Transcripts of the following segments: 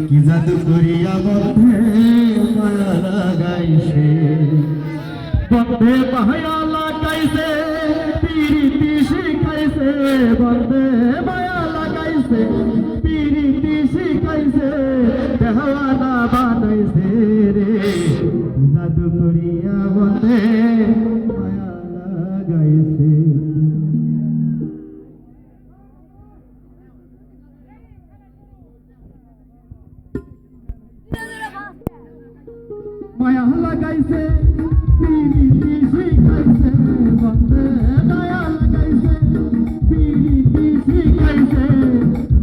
কি জাদু করিয়া বন্ধে মায়া লাগাইছে, বন্ধে মায়া লাগাইছে, পিরিতি শিখাইছে, বন্ধে মায়া লাগাইছে, পিরিতি শিখাইছে, দেওয়ানা বানাইছে রে। কি জাদু করিয়া বন্ধে মায়া লাগাইছে। মায়া লাগাইছে, পিরিতি শিখাইছে, বন্ধে মায়া লাগাইছে, পিরিতি শিখাইছে,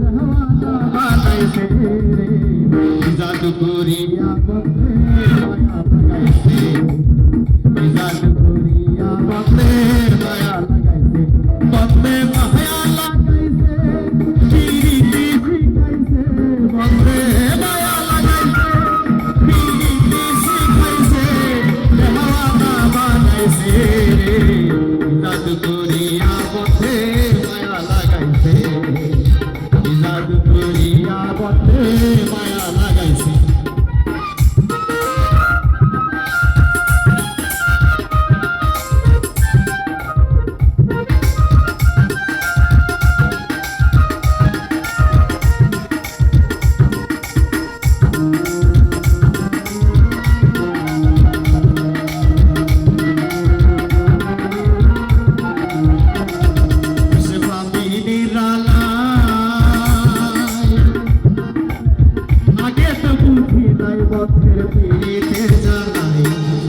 দেওয়ানা বানাইছে রে। কি জাদু করিয়া বন্ধে মায়া লাগাইছে, কি জাদু করিয়া বন্ধে মায়া লাগাইছে, বন্ধে মায়া লাগাইছে, পিরিতি শিখাইছে, বন্ধে মায়া লাগাইছে, পিরিতি শিখাইছে, দেওয়ানা বানাইছে রে। জাদু করিয়া বন্ধে মায়া লাগাইছে, জাদু করিয়া বন্ধে মায়া লাগাইছে।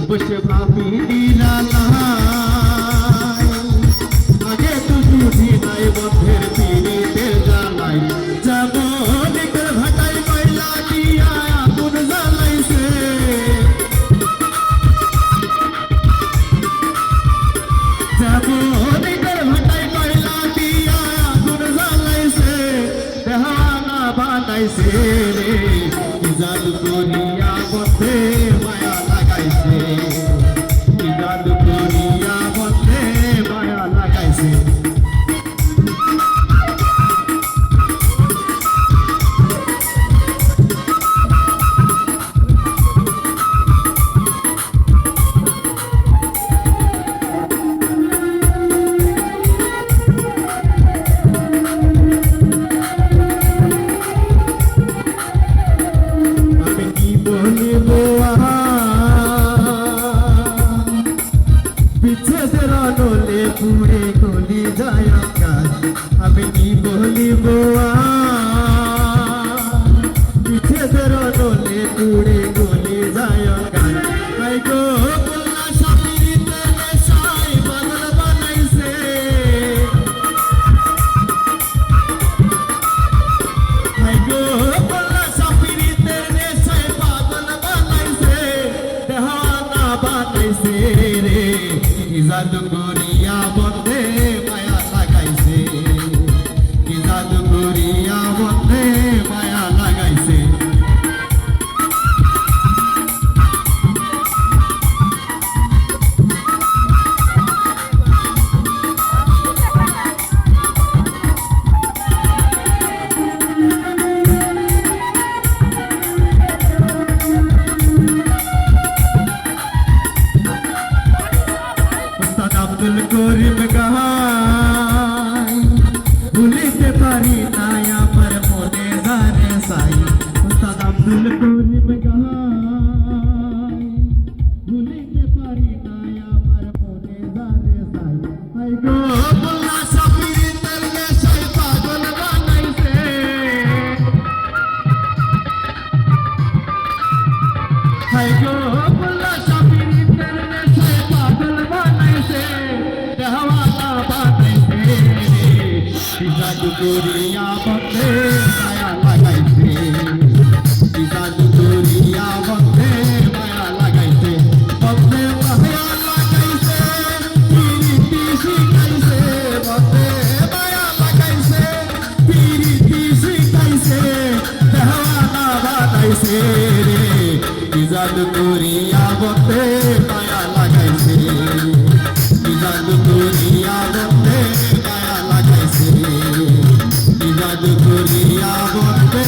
বসে ভাবি দিলালাই, আগে তো বুঝি নাই বন্ধের পিড়িতে জ্বালাই, যাব দিকের ভাটাই কয়লা দিয়া আগুন জ্বালাইছে, যাব দিকের ভাটাই কয়লা দিয়া আগুন জ্বালাইছে, দেওয়ানা বানাইছে রে। কি জাদু করিয়া বন্ধে মায়া লাগাইছে, কি জাদু করিয়া বন্ধে মায়া লাগাইছে। আমি কি বলিব বিচ্ছেদের নলে পুড়ে গলি যায় আকাশ, আমি কি বলিব বিচ্ছেদের নলে পুড়ে গলি যায় আকাশ। আই গো বললা স্বামীতে নেশাই পাগল বানাইছে, আই গো বললা স্বামীতে নেশাই পাগল বানাইছে, দেওয়ানা বানাইছে রে। কি জাদু করিয়া বন্ধে মায়া লাগাইছে, কি জাদু করিয়া বন্ধে মায়া লাগাইছে। উস্তাদ আব্দুল করিম গায়, ভুলিতে পারি না আমার মনে জানে সাই। উস্তাদ আব্দুল করিম গায়, ভুলিতে পারি না আমার মনে জানে সাই। আই গো বললা স্বামীতে নেশাই পাগল বানাইছে, আই গো বললা স্বামীতে নেশাই পাগল বানাইছে, দেওয়ানা বানাইছে রে। কি জাদু করিয়া বন্ধে মায়া লাগাইছে, কি জাদু করিয়া বন্ধে মায়া লাগাইছে, বন্ধে মায়া লাগাইছে, পিরিতি শিখাইছে, বন্ধে মায়া লাগাইছে, পিরিতি শিখাইছে, দেওয়ানা বানাইছে রে। কি জাদু করিয়া বন্ধে মায়া লাগাইছে, কি জাদু করিয়া বন্ধে মায়া লাগাইছে, কি জাদু করিয়া বন্ধে